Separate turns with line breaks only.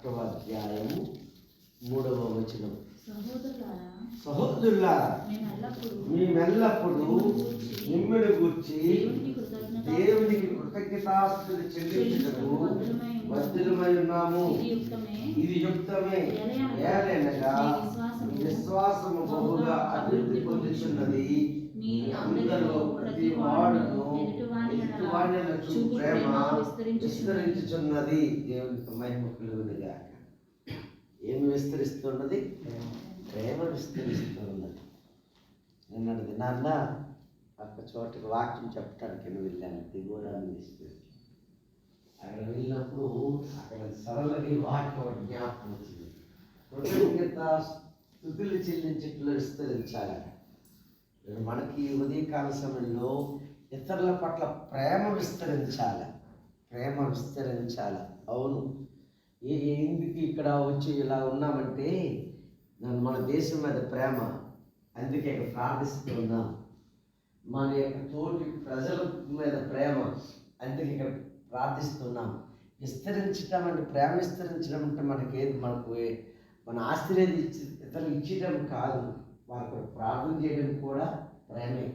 1వ అధ్యాయము 3వ వచనం.
సహోదరులారా,
మేమెల్లప్పుడూ మిమ్మును గూర్చి దేవునికి కృతజ్ఞతాస్తుతి చెల్లించుటకు బద్ధులమై ఉన్నాము. ఇది యుక్తమే. ఏలైనగా విశ్వాసము బహుగా అభివృద్ధి పొందుతున్నది. అందరూ ప్రతి వాడును ఎదుటివాడిని చూపు ప్రేమ విస్తరించుచున్నది. దేవునికి మహిమ కలుగునుగాక. ఏమి విస్తరిస్తున్నది? ప్రేమ విస్తరిస్తున్నది. నిన్నటి దినాన్న ఒక చోటకి వాక్యం చెప్పడానికి వెళ్ళాను, దిగువరాన్ని తీసుకెళ్ళి. అక్కడ వెళ్ళినప్పుడు అక్కడ సరళని వాక్యం జ్ఞాపకం వచ్చింది. కృతజ్ఞత స్తుతులు చెల్లించట్లు విస్తరించాలి. మనకి ఉదయకాల సమయంలో ఇతరుల పట్ల ప్రేమ విస్తరించాలి. ప్రేమ విస్తరించాలి. అవును, ఎందుకు ఇక్కడ వచ్చి ఇలా ఉన్నామంటే మన దేశం మీద ప్రేమ, అందుకే ఇక్కడ ప్రార్థిస్తూ ఉన్నాం. మన యొక్క తోటి ప్రజల మీద ప్రేమ, అందుకే ఇక్కడ ప్రార్థిస్తున్నాం. విస్తరించడం అంటే ప్రేమ విస్తరించడం అంటే మనకు మన ఆస్తిని ఇతరులు ఇచ్చడం కాదు, వారికి ప్రార్థన చేయడం కూడా ప్రేమే.